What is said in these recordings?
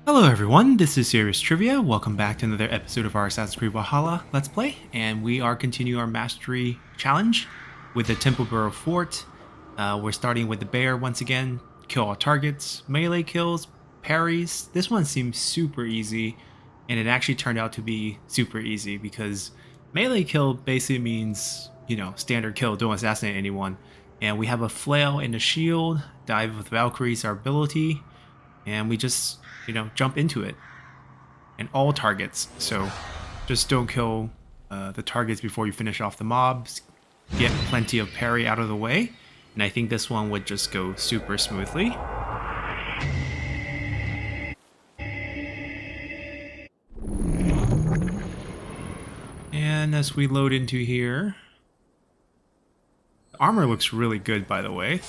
Hello everyone, this is Serious Trivia. Welcome back to another episode of our Assassin's Creed Valhalla Let's Play, and we are continuing our mastery challenge with the Templebrough fort. We're starting with the bear once again, kill all targets, melee kills, parries. This one seems super easy, and it actually turned out to be super easy because melee kill basically means, standard kill, don't assassinate anyone. And we have a flail and a shield, dive with Valkyries, our ability, and we just jump into it, and all targets. So just don't kill the targets before you finish off the mobs. Get plenty of parry out of the way, and I think this one would just go super smoothly. And as we load into here, the armor looks really good, by the way.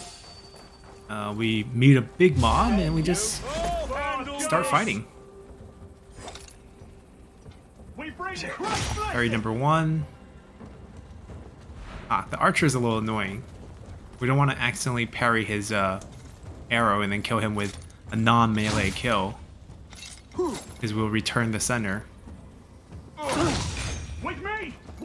We meet a big mob and we just start fighting. Parry number one. The archer is a little annoying. We don't want to accidentally parry his arrow and then kill him with a non-melee kill, because we'll return the center.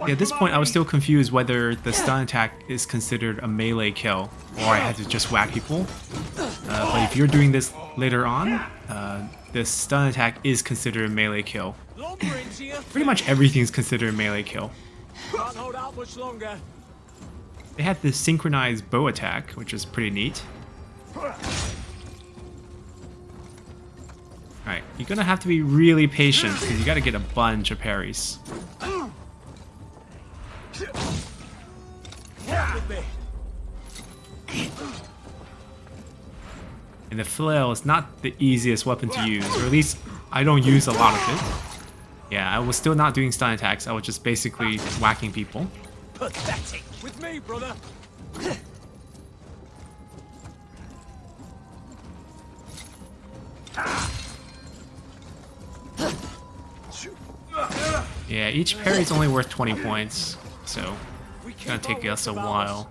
Yeah, at this point I was still confused whether the stun attack is considered a melee kill or I had to just whack people. But if you're doing this later on, the stun attack is considered a melee kill. Pretty much everything is considered a melee kill. They had this synchronized bow attack, which is pretty neat. Alright, you're gonna have to be really patient because you gotta get a bunch of parries. And the flail is not the easiest weapon to use, or at least I don't use a lot of it. Yeah, I was still not doing stun attacks, I was just basically whacking people. Pathetic. With me, brother. Yeah, each parry is only worth 20 points, so it's gonna take us a while.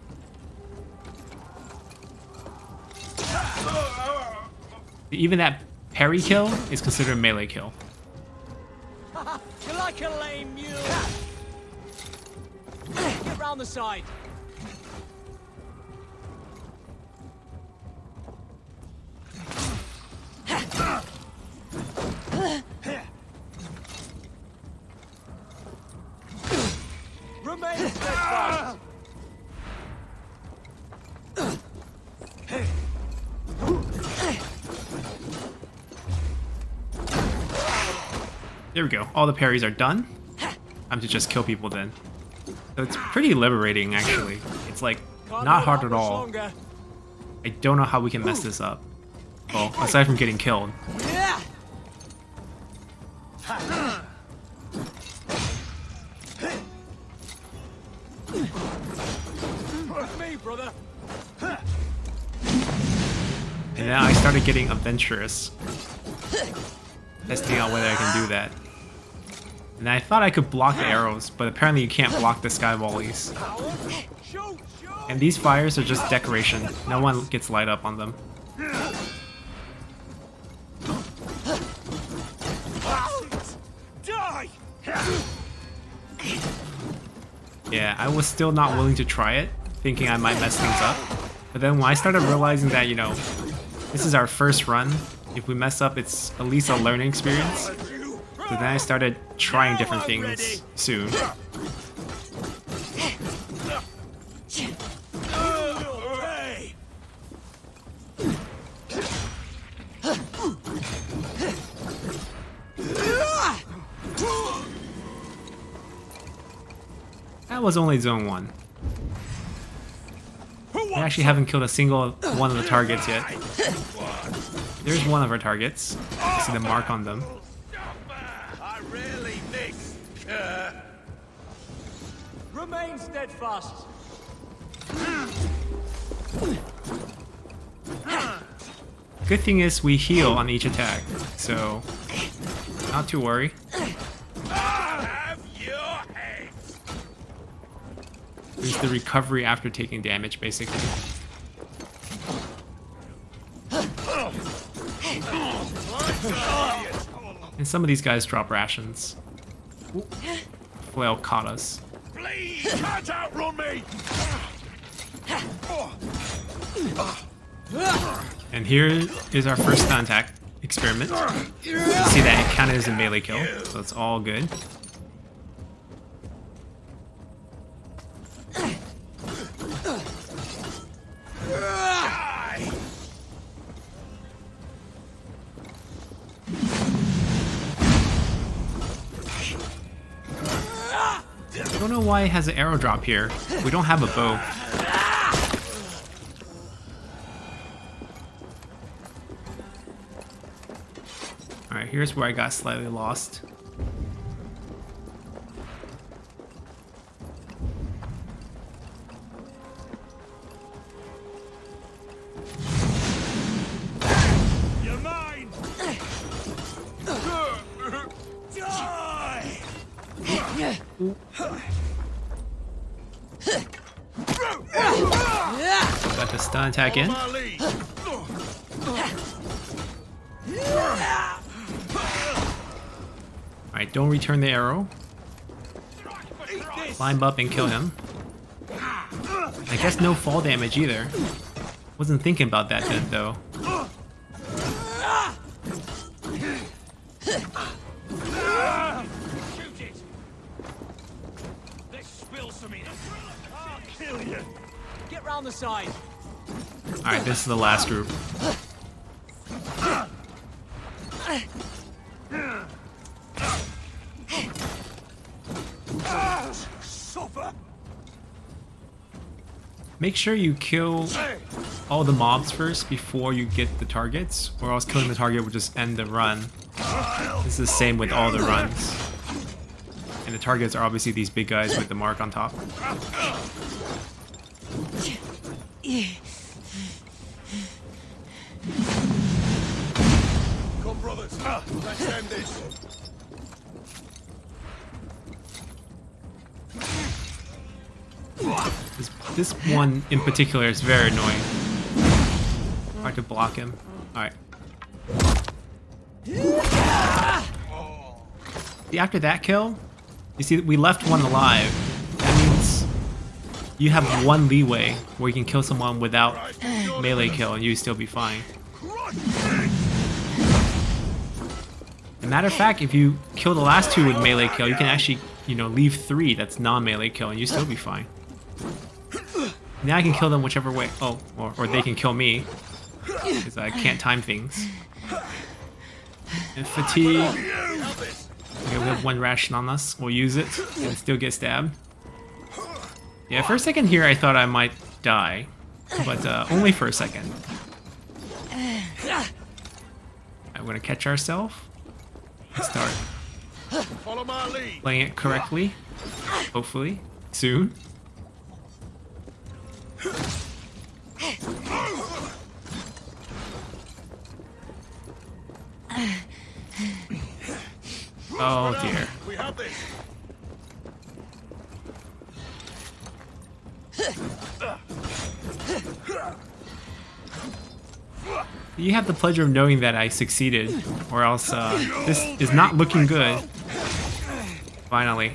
Even that parry kill is considered a melee kill. You're like a lame mule. Get round the side. Remain steadfast. There we go. All the parries are done. Time to just kill people then. So it's pretty liberating, actually. It's like not hard at all. I don't know how we can mess this up. Well, aside from getting killed. Me, brother. And then I started getting adventurous, testing out whether I can do that. And I thought I could block the arrows, but apparently you can't block the sky volleys. And these fires are just decoration. No one gets light up on them. Yeah, I was still not willing to try it, thinking I might mess things up. But then when I started realizing that, this is our first run, if we mess up, it's at least a learning experience. So then I started trying different things soon. That was only zone 1. We actually haven't killed a single one of the targets yet. There's one of our targets. You see the mark on them. Remain steadfast. Good thing is we heal on each attack, so not to worry. There's the recovery after taking damage, basically. And some of these guys drop rations. Ooh. Flail caught us. Please, can't outrun me! And here is our first stun attack experiment. You see that it counted as a melee kill, so it's all good. I don't know why it has an arrow drop here. We don't have a bow. Alright, here's where I got slightly lost. You're mine! Die! Got the stun attack in. My lead. Alright, don't return the arrow. Climb up and kill him. I guess no fall damage either. Wasn't thinking about that then, though. Shoot it! Let's spill some in. I'll kill you. Get round the side. Alright, this is the last group. Suffer. Make sure you kill all the mobs first before you get the targets, or else killing the target will just end the run. This is the same with all the runs. And the targets are obviously these big guys with the mark on top. Come, brothers. Let's end this. This one in particular is very annoying. Hard to block him. Alright. See, after that kill, you see we left one alive. That means you have one leeway where you can kill someone without melee kill and you still be fine. As a matter of fact, if you kill the last two with melee kill, you can actually, you know, leave 3 that's non-melee kill and you still be fine. Now I can kill them whichever way. Oh, or they can kill me. Because I can't time things. And fatigue. Okay, we have 1 ration on us. We'll use it and still get stabbed. Yeah, for a second here I thought I might die. But only for a second. Alright, we're gonna catch ourselves. And start Follow my lead. playing it correctly. Hopefully. Soon. Oh dear. We have this. You have the pleasure of knowing that I succeeded, or else this is not looking good. Finally.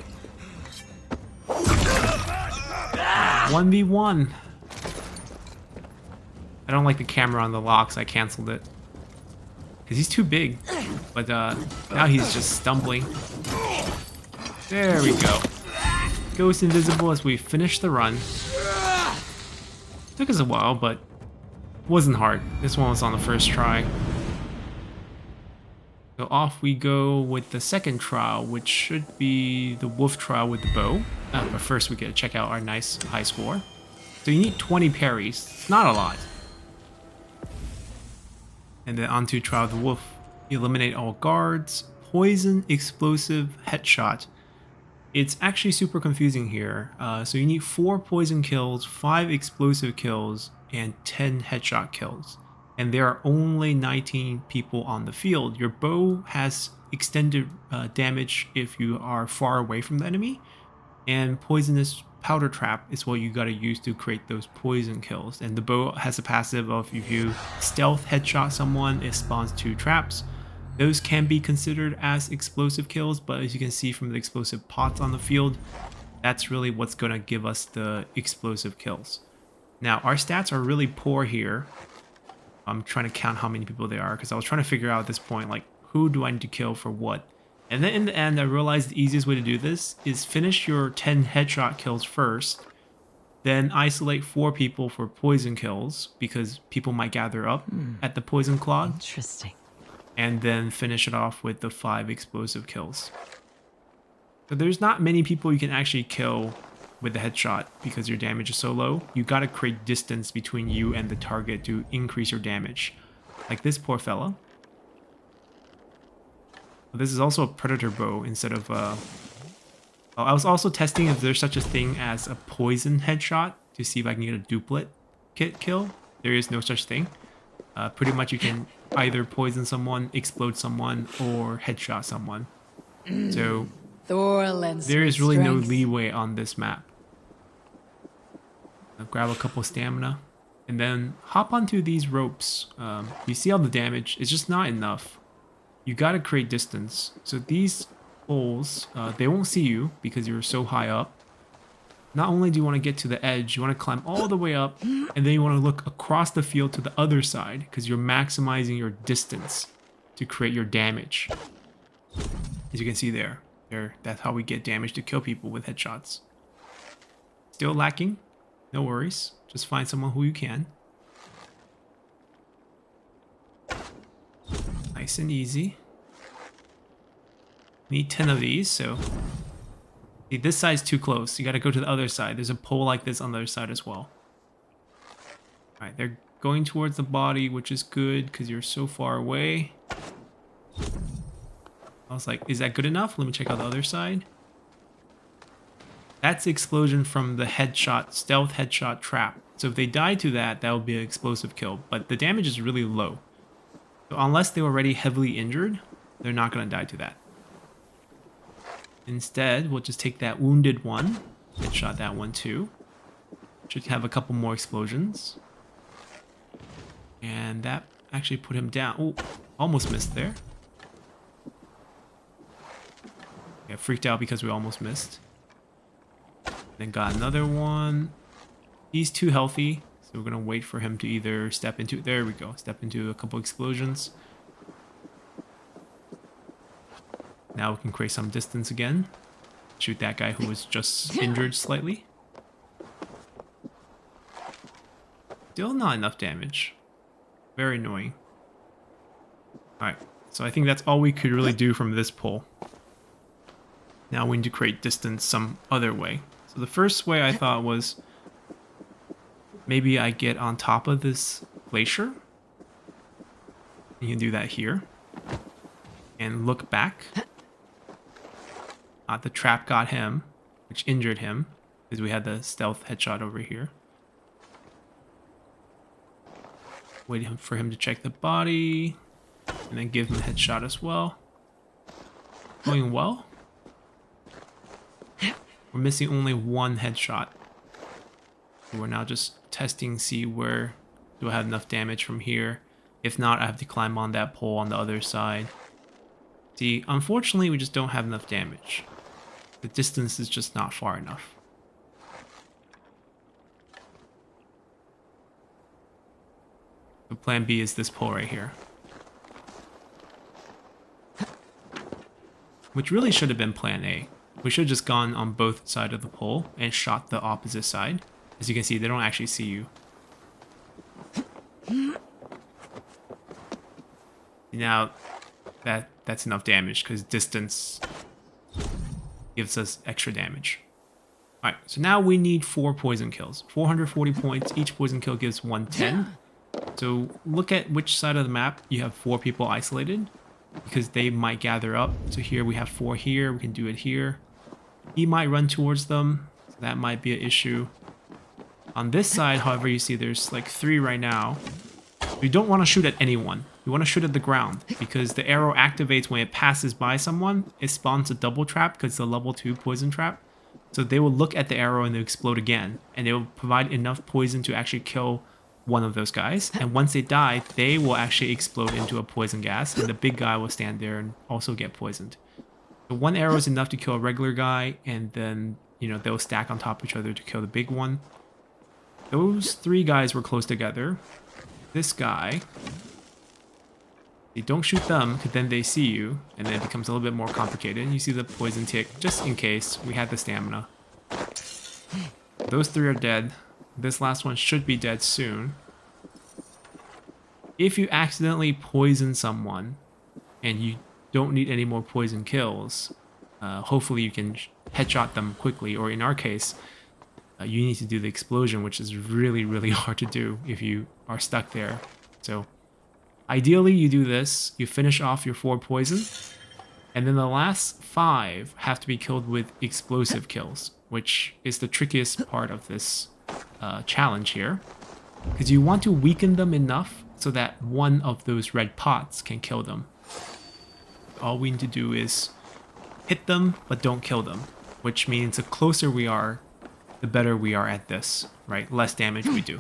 1v1. I don't like the camera on the locks, I canceled it. Because he's too big. But now he's just stumbling. There we go. Goes invisible as we finish the run. Took us a while, but wasn't hard. This one was on the first try. So off we go with the second trial, which should be the wolf trial with the bow. But first we gotta check out our nice high score. So you need 20 parries. It's not a lot. And then onto trial of the wolf. Eliminate all guards. Poison, explosive, headshot. It's actually super confusing here. So you need 4 poison kills, 5 explosive kills, and 10 headshot kills. And there are only 19 people on the field. Your bow has extended damage if you are far away from the enemy. And poisonous powder trap is what you gotta use to create those poison kills. And the bow has a passive of if you stealth headshot someone, it spawns 2 traps. Those can be considered as explosive kills, but as you can see from the explosive pots on the field, that's really what's going to give us the explosive kills. Now, our stats are really poor here. I'm trying to count how many people there are because I was trying to figure out at this point, like, who do I need to kill for what? And then in the end, I realized the easiest way to do this is finish your 10 headshot kills first, then isolate 4 people for poison kills because people might gather up at the poison clog. Interesting. And then finish it off with the 5 explosive kills. So there's not many people you can actually kill with the headshot because your damage is so low. You gotta create distance between you and the target to increase your damage. Like this poor fella. This is also a predator bow instead of I was also testing if there's such a thing as a poison headshot to see if I can get a duplicate kill. There is no such thing. Pretty much you can either poison someone, explode someone, or headshot someone. So there is really no leeway on this map. I'll grab a couple stamina and then hop onto these ropes. You see all the damage, it's just not enough. You gotta create distance. So these holes, they won't see you because you're so high up. Not only do you want to get to the edge, you want to climb all the way up, and then you want to look across the field to the other side because you're maximizing your distance to create your damage. As you can see there, that's how we get damage to kill people with headshots. Still lacking, no worries. Just find someone who you can. Nice and easy. Need 10 of these, so... See, this side's too close. You gotta go to the other side. There's a pole like this on the other side as well. Alright, they're going towards the body, which is good because you're so far away. I was like, is that good enough? Let me check out the other side. That's the explosion from the headshot, stealth headshot trap. So if they die to that, that would be an explosive kill. But the damage is really low. So unless they were already heavily injured, they're not gonna die to that. Instead, we'll just take that wounded one. Headshot that one too. Should have a couple more explosions. And that actually put him down. Oh, almost missed there. Yeah, freaked out because we almost missed. Then got another one. He's too healthy, so we're gonna wait for him to either step into, there we go, step into a couple explosions. Now we can create some distance again. Shoot that guy who was just injured slightly. Still not enough damage. Very annoying. Alright, so I think that's all we could really do from this pole. Now we need to create distance some other way. So the first way I thought was maybe I get on top of this glacier. You can do that here. And look back. The trap got him, which injured him, because we had the stealth headshot over here. Waiting for him to check the body, and then give him a headshot as well. Going well. We're missing only one headshot. So we're now just testing, see where do I have enough damage from here. If not, I have to climb on that pole on the other side. See, unfortunately, we just don't have enough damage. The distance is just not far enough. So plan B is this pole right here. Which really should have been plan A. We should have just gone on both sides of the pole and shot the opposite side. As you can see, they don't actually see you. Now, that's enough damage because distance gives us extra damage. Alright, so now we need 4 poison kills. 440 points, each poison kill gives 110. So look at which side of the map you have 4 people isolated, because they might gather up. So here we have 4 here, we can do it here. He might run towards them, so that might be an issue. On this side, however, you see there's like 3 right now. You don't want to shoot at anyone. You want to shoot at the ground because the arrow activates when it passes by someone. It spawns a double trap because it's a level 2 poison trap. So they will look at the arrow and they'll explode again. And it will provide enough poison to actually kill one of those guys, and once they die, they will actually explode into a poison gas, and the big guy will stand there and also get poisoned. So one arrow is enough to kill a regular guy, and then, you know, they'll stack on top of each other to kill the big one. Those three guys were close together. This guy, you don't shoot them because then they see you, and then it becomes a little bit more complicated. You see the poison tick, just in case we had the stamina. Those three are dead. This last one should be dead soon. If you accidentally poison someone and you don't need any more poison kills, hopefully you can headshot them quickly, or in our case, you need to do the explosion, which is really, really hard to do if you are stuck there. So ideally you do this, you finish off your 4 poison, and then the last 5 have to be killed with explosive kills, which is the trickiest part of this challenge here, because you want to weaken them enough so that one of those red pots can kill them. All we need to do is hit them, but don't kill them, which means the closer we are, the better we are at this, right? Less damage we do.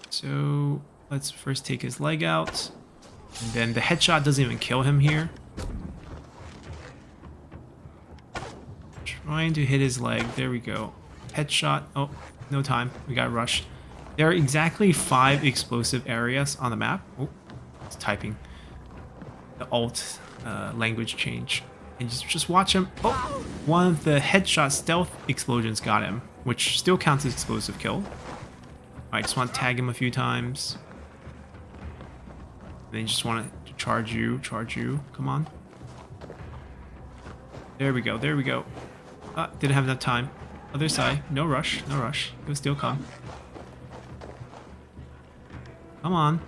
So let's first take his leg out, and then the headshot doesn't even kill him here. Trying to hit his leg, there we go. Headshot, oh, no time, we got rushed. There are exactly 5 explosive areas on the map. Oh, it's typing. The alt language change. And just watch him. Oh, one of the headshot stealth explosions got him, which still counts as explosive kill. I just want to tag him a few times. And then you just want to charge you, come on. There we go, there we go. Didn't have enough time. Other side, no rush, no rush. He'll still come. Come on.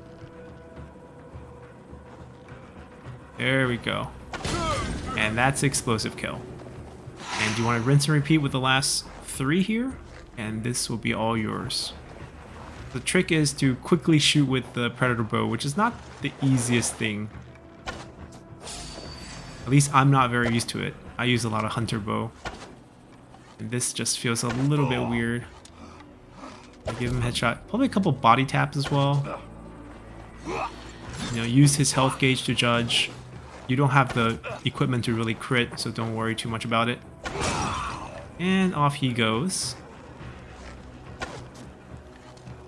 There we go. And that's explosive kill. And you want to rinse and repeat with the last 3 here, and this will be all yours. The trick is to quickly shoot with the Predator bow, which is not the easiest thing. At least I'm not very used to it. I use a lot of hunter bow. And this just feels a little bit weird. I give him a headshot. Probably a couple body taps as well. You know, use his health gauge to judge. You don't have the equipment to really crit, so don't worry too much about it. And off he goes.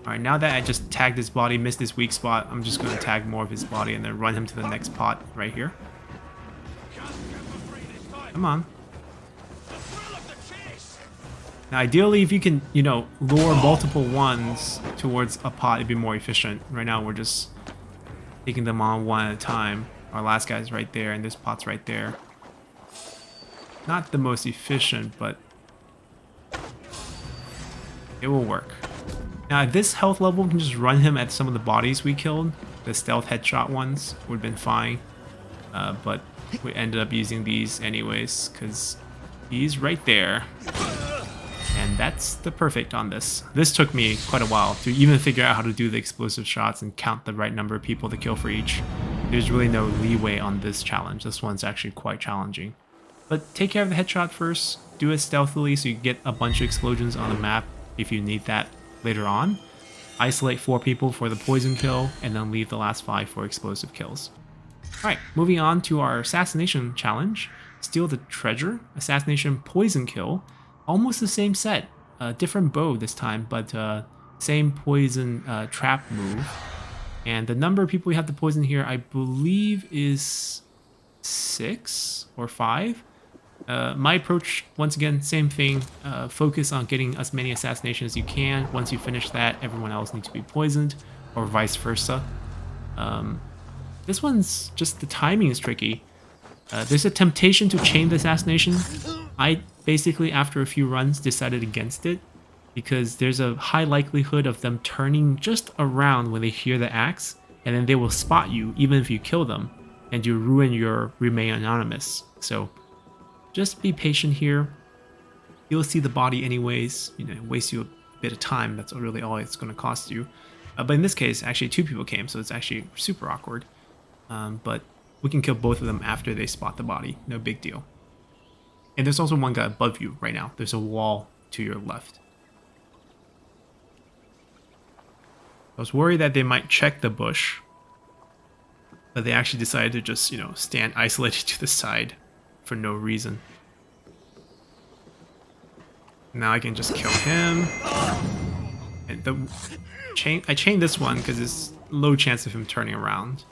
Alright, now that I just tagged his body, missed his weak spot, I'm just going to tag more of his body and then run him to the next pot right here. Come on. Now, ideally, if you can, you know, lure multiple ones towards a pot, it'd be more efficient. Right now, we're just taking them on one at a time. Our last guy's right there, and this pot's right there. Not the most efficient, but it will work. Now, at this health level, we can just run him at some of the bodies we killed. The stealth headshot ones would have been fine. But we ended up using these anyways, because he's right there. And that's the perfect on this. This took me quite a while to even figure out how to do the explosive shots and count the right number of people to kill for each. There's really no leeway on this challenge. This one's actually quite challenging. But take care of the headshot first. Do it stealthily so you get a bunch of explosions on the map if you need that later on. Isolate 4 people for the poison kill, and then leave the last 5 for explosive kills. Alright, moving on to our assassination challenge. Steal the treasure, assassination, poison kill. Almost the same set, different bow this time, but same poison trap move. And the number of people we have to poison here, I believe, is 6 or 5. My approach, once again, same thing. Focus on getting as many assassinations as you can. Once you finish that, everyone else needs to be poisoned, or vice versa. This one's just, the timing is tricky. There's a temptation to chain the assassination. I basically, after a few runs, decided against it, because there's a high likelihood of them turning just around when they hear the axe, and then they will spot you even if you kill them, and you ruin your remain anonymous. So just be patient here. You'll see the body anyways, you know, waste you a bit of time. That's really all it's going to cost you. But in this case, actually 2 people came, so it's actually super awkward. But we can kill both of them after they spot the body. No big deal. And there's also one guy above you right now. There's a wall to your left. I was worried that they might check the bush, but they actually decided to just, you know, stand isolated to the side for no reason. Now I can just kill him. And I chained this one because there's low chance of him turning around.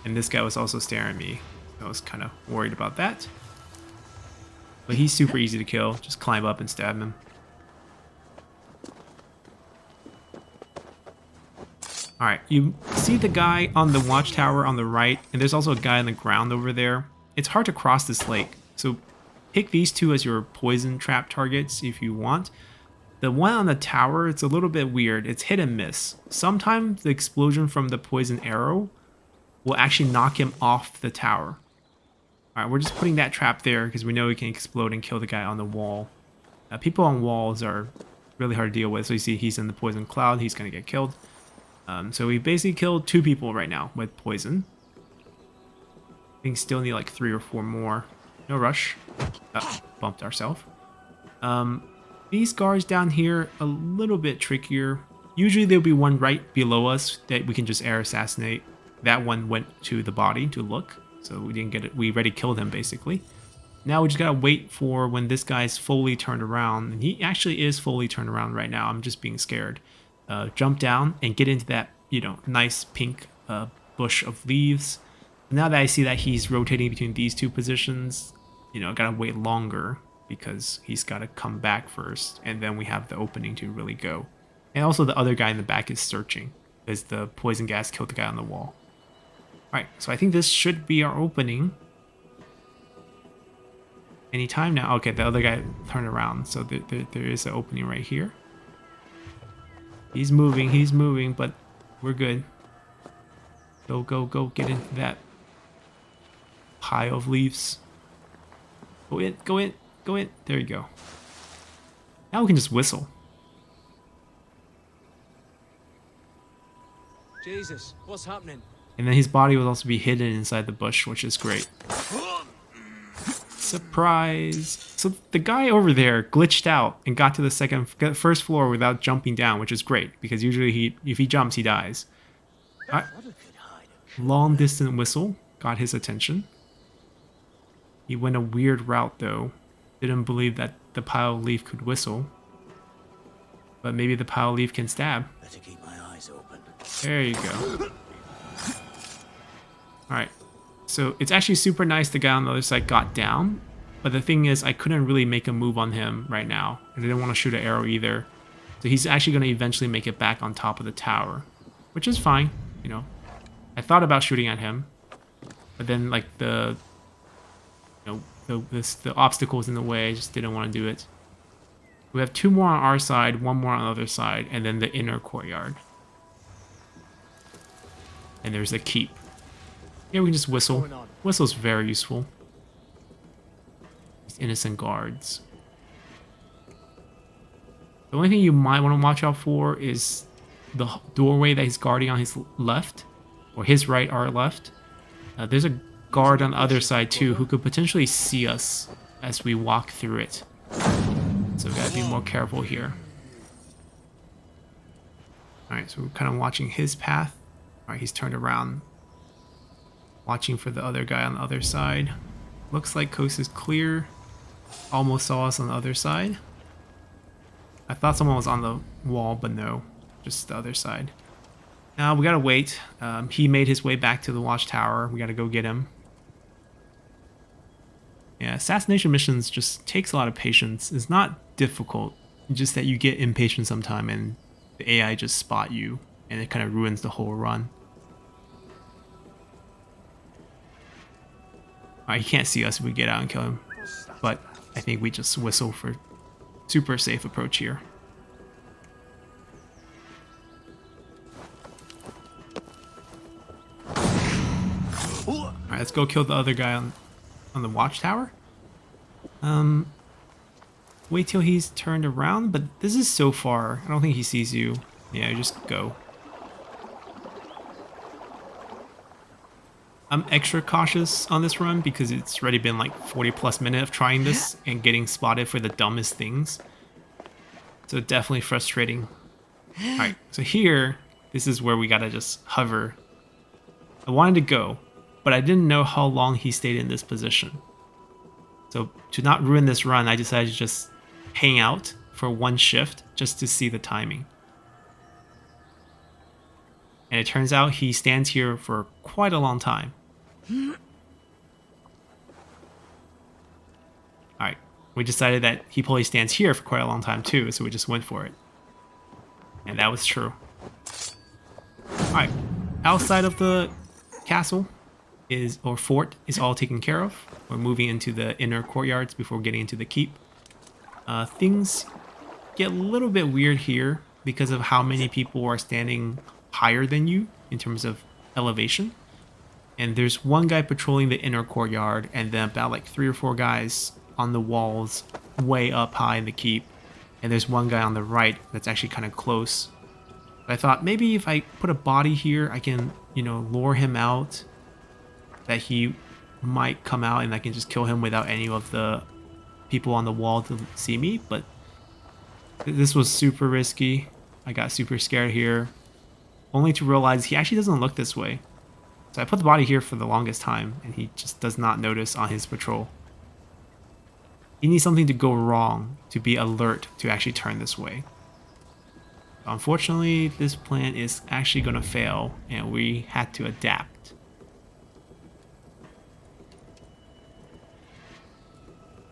And this guy was also staring at me. I was kind of worried about that. But he's super easy to kill. Just climb up and stab him. Alright, you see the guy on the watchtower on the right, and there's also a guy on the ground over there. It's hard to cross this lake, so pick these two as your poison trap targets if you want. The one on the tower, it's a little bit weird. It's hit and miss. Sometimes the explosion from the poison arrow will actually knock him off the tower. Alright, we're just putting that trap there because we know he can explode and kill the guy on the wall. People on walls are really hard to deal with, so you see he's in the poison cloud, he's going to get killed. So we basically killed 2 people right now with poison. I think still need like 3 or 4 more. No rush. Bumped ourselves. These guards down here, a little bit trickier. Usually there'll be one right below us that we can just air assassinate. That one went to the body to look, so we didn't get it. We already killed him basically. Now we just gotta wait for when this guy's fully turned around, and he actually is fully turned around right now. I'm just being scared. Jump down and get into that, you know, nice pink bush of leaves. Now that I see that he's rotating between these 2 positions, you know, I gotta wait longer because he's gotta come back first, and then we have the opening to really go. And also the other guy in the back is searching because the poison gas killed the guy on the wall. Alright, so I think this should be our opening. Anytime now. Okay, the other guy turned around, so there is an opening right here. He's moving, but we're good. Go, go, go, get into that pile of leaves. Go in, go in, go in. There you go. Now we can just whistle. Jesus, what's happening? And then his body will also be hidden inside the bush, which is great. Surprise! So the guy over there glitched out and got to the first floor without jumping down, which is great because usually if he jumps, he dies. Right. Long distance whistle got his attention. He went a weird route though. Didn't believe that the pile of leaf could whistle, but maybe the pile of leaf can stab. Better keep my eyes open. There you go. All right. So it's actually super nice the guy on the other side got down, but the thing is I couldn't really make a move on him right now. I didn't want to shoot an arrow either. So he's actually going to eventually make it back on top of the tower, which is fine, you know. I thought about shooting at him, but then like the obstacles in the way, I just didn't want to do it. We have 2 more on our side, 1 more on the other side, and then the inner courtyard. And there's a keep. Yeah, we can just whistle. Whistle's very useful. These innocent guards. The only thing you might want to watch out for is the doorway that he's guarding on his left, or his right, our left. There's a guard on the other side too who could potentially see us as we walk through it. So we gotta be more careful here. Alright, so we're kind of watching his path. Alright, he's turned around. Watching for the other guy on the other side. Looks like coast is clear. Almost saw us on the other side. I thought someone was on the wall, but no. Just the other side. Now we gotta wait. He made his way back to the watchtower. We gotta go get him. Yeah, assassination missions just takes a lot of patience. It's not difficult. It's just that you get impatient sometime and the AI just spot you. And it kind of ruins the whole run. He can't see us if we get out and kill him, but I think we just whistle for super safe approach here. Alright, let's go kill the other guy on the watchtower. Wait till he's turned around, but this is so far. I don't think he sees you. Yeah, just go. I'm extra cautious on this run because it's already been like 40+ minutes of trying this and getting spotted for the dumbest things. So definitely frustrating. Alright, so here, This is where we gotta just hover. I wanted to go, but I didn't know how long he stayed in this position. So to not ruin this run, I decided to just hang out for one shift just to see the timing. And it turns out he stands here for quite a long time. Alright, we decided that he probably stands here for quite a long time too, so we just went for it. And that was true. Alright, outside of the castle or fort is all taken care of. We're moving into the inner courtyards before getting into the keep. Things get a little bit weird here because of how many people are standing higher than you in terms of elevation. And there's one guy patrolling the inner courtyard and then about like 3 or 4 guys on the walls way up high in the keep. And there's one guy on the right that's actually kind of close. But I thought maybe if I put a body here, I can, you know, lure him out, that he might come out and I can just kill him without any of the people on the wall to see me. But this was super risky. I got super scared here, only to realize he actually doesn't look this way. So I put the body here for the longest time and he just does not notice on his patrol. He needs something to go wrong to be alert to actually turn this way. Unfortunately, this plan is actually going to fail and we had to adapt.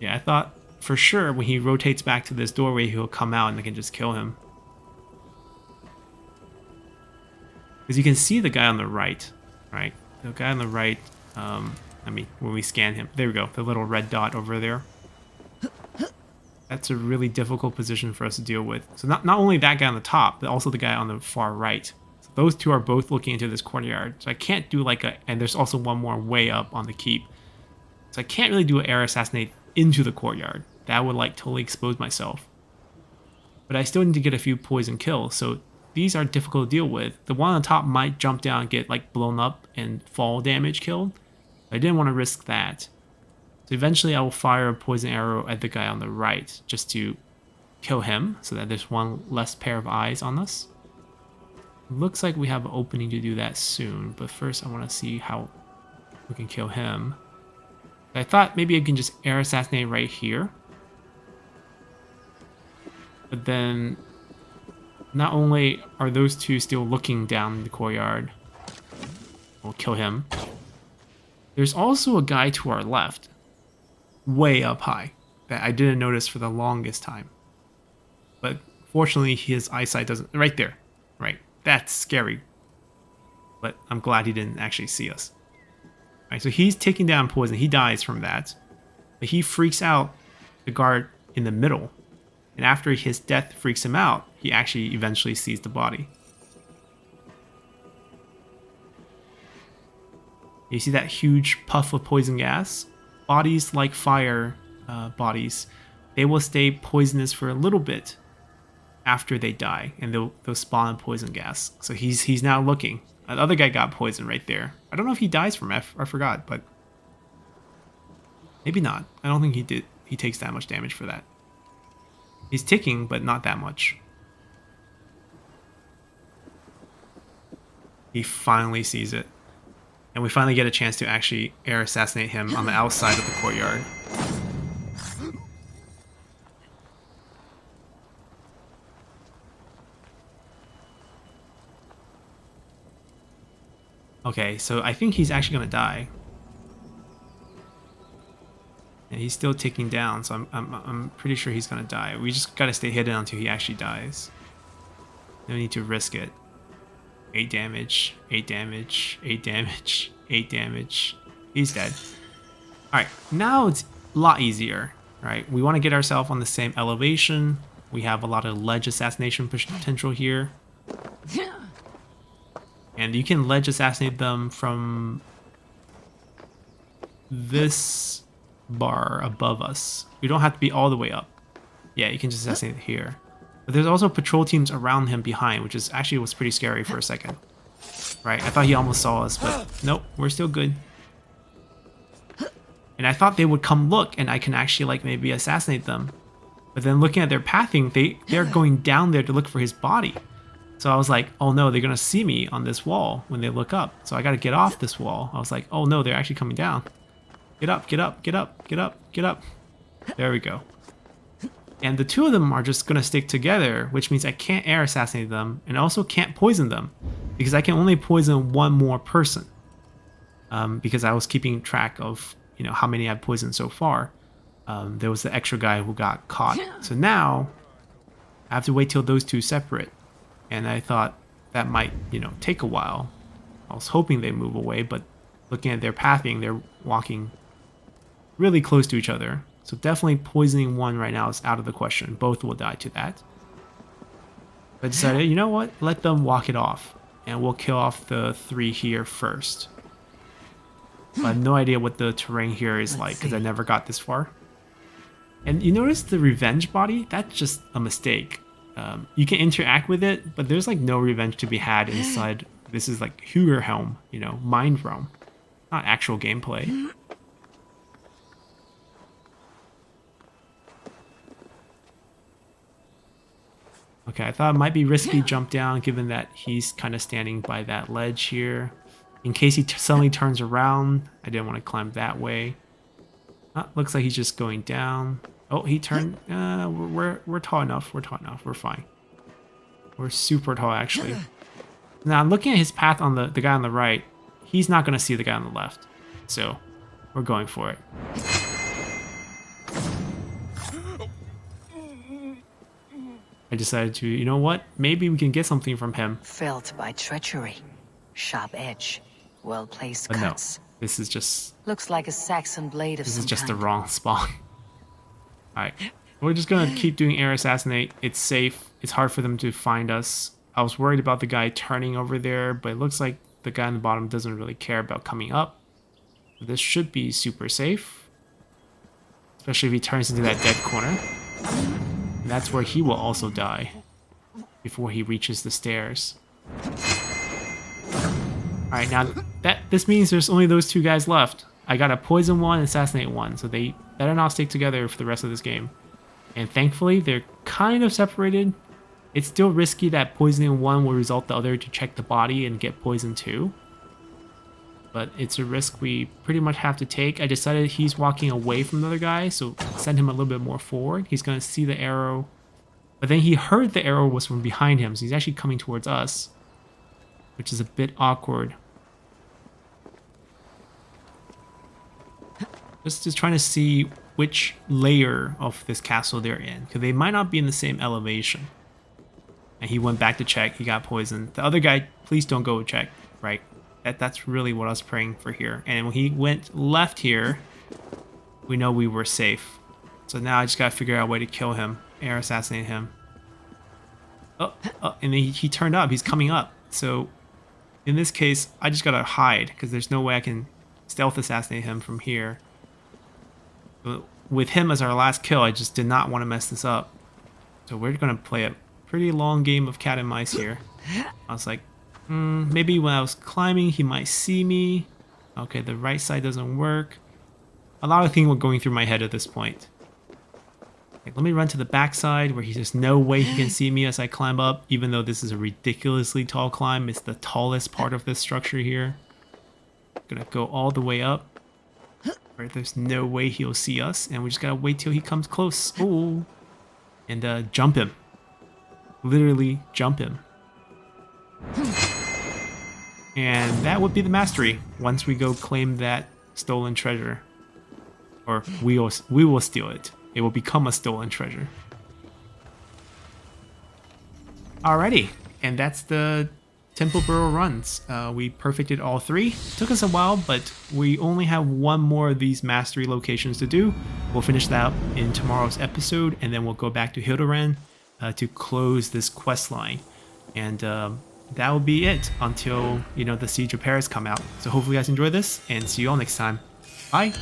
Yeah, I thought for sure when he rotates back to this doorway, he'll come out and I can just kill him. Because you can see the guy on the right, right? The guy on the right, I mean, when we scan him, there we go, the little red dot over there. That's a really difficult position for us to deal with. So not only that guy on the top, but also the guy on the far right. So those two are both looking into this courtyard. So I can't do like a, and there's also one more way up on the keep. So I can't really do an air assassinate into the courtyard. That would like totally expose myself. But I still need to get a few poison kills, so these are difficult to deal with. The one on the top might jump down and get like blown up and fall damage killed. I didn't want to risk that. So eventually I will fire a poison arrow at the guy on the right just to kill him so that there's one less pair of eyes on us. Looks like we have an opening to do that soon, but first I want to see how we can kill him. I thought maybe I can just air assassinate right here. But then not only are those two still looking down the courtyard, we'll kill him. There's also a guy to our left, way up high, that I didn't notice for the longest time. But fortunately his eyesight doesn't, right there, right, that's scary. But I'm glad he didn't actually see us. Right, so he's taking down poison, he dies from that. But he freaks out the guard in the middle. And after his death freaks him out, he actually eventually sees the body. You see that huge puff of poison gas? Bodies like fire bodies, they will stay poisonous for a little bit after they die, and they'll spawn poison gas. So he's now looking. The other guy got poisoned right there. I don't know if he dies from it, I forgot, but maybe not. I don't think he did. He takes that much damage for that. He's ticking, but not that much. He finally sees it. And we finally get a chance to actually air assassinate him on the outside of the courtyard. Okay, so I think he's actually gonna die. And he's still ticking down, so I'm pretty sure he's gonna die. We just gotta stay hidden until he actually dies. No need to risk it. 8 damage, 8 damage, 8 damage, 8 damage. He's dead. Alright, now it's a lot easier, right? We want to get ourselves on the same elevation. We have a lot of ledge assassination potential here. And you can ledge assassinate them from this bar above us. We don't have to be all the way up. Yeah, you can just assassinate here. But there's also patrol teams around him behind, which is actually was pretty scary for a second. Right, I thought he almost saw us, but nope, we're still good. And I thought they would come look and I can actually like maybe assassinate them. But then looking at their pathing, they're going down there to look for his body. So I was like, oh no, they're gonna see me on this wall when they look up. So I gotta get off this wall. I was like, oh no, they're actually coming down. Get up, get up, get up, get up, get up. There we go. And the two of them are just gonna stick together, which means I can't air assassinate them and also can't poison them because I can only poison one more person. Because I was keeping track of, you know, how many I've poisoned so far. There was the extra guy who got caught. So now I have to wait till those two separate. And I thought that might, you know, take a while. I was hoping they move away, but looking at their pathing, they're walking really close to each other. So definitely poisoning one right now is out of the question. Both will die to that. But I decided, you know what? Let them walk it off. And we'll kill off the 3 here first. But I have no idea what the terrain here is like because I never got this far. And you notice the revenge body? That's just a mistake. You can interact with it, but there's like no revenge to be had inside. This is like Hugerhelm, you know, Mind Realm, not actual gameplay. Okay, I thought it might be risky jump down given that he's kind of standing by that ledge here. In case he suddenly turns around, I didn't want to climb that way. Looks like he's just going down. Oh, he turned. We're tall enough. We're tall enough. We're fine. We're super tall, actually. Now, looking at his path on the guy on the right, he's not going to see the guy on the left. So, we're going for it. I decided to, you know what? Maybe we can get something from him. Felt by treachery. Sharp edge. Well-placed But cuts. no, this is just... Looks like a Saxon blade of This some is just kind. the wrong spawn. Alright. We're just gonna keep doing air assassinate. It's safe. It's hard for them to find us. I was worried about the guy turning over there, but it looks like the guy on the bottom doesn't really care about coming up. This should be super safe. Especially if he turns into that dead corner. And that's where he will also die. Before he reaches the stairs. Alright, now this means there's only those 2 guys left. I gotta poison one and assassinate one, so they better not stick together for the rest of this game. And thankfully, they're kind of separated. It's still risky that poisoning one will result the other to check the body and get poisoned too. But it's a risk we pretty much have to take. I decided he's walking away from the other guy, so send him a little bit more forward. He's gonna see the arrow. But then he heard the arrow was from behind him, so he's actually coming towards us. Which is a bit awkward. Just trying to see which layer of this castle they're in, because they might not be in the same elevation. And he went back to check, he got poisoned. The other guy, please don't go check, right? That's really what I was praying for here. And when he went left here, we know we were safe. So now I just gotta figure out a way to kill him, air assassinate him. Oh, and then he turned up, he's coming up. So in this case, I just gotta hide, because there's no way I can stealth assassinate him from here. But with him as our last kill, I just did not want to mess this up. So we're gonna play a pretty long game of cat and mice here. I was like, maybe when I was climbing, he might see me. Okay, the right side doesn't work. A lot of things were going through my head at this point. Like, let me run to the back side where there's no way he can see me as I climb up, even though this is a ridiculously tall climb. It's the tallest part of this structure here. Gonna go all the way up. Right, there's no way he'll see us, and we just gotta wait till he comes close. Oh, and jump him. Literally jump him. And that would be the mastery once we go claim that stolen treasure. Or we will steal it. It will become a stolen treasure. Alrighty, and that's the Templebrough runs. We perfected all 3. Took us a while, but we only have one more of these mastery locations to do. We'll finish that up in tomorrow's episode, and then we'll go back to Hildebrand to close this quest line. And that will be it until, you know, the Siege of Paris come out. So hopefully you guys enjoy this, and see you all next time. Bye!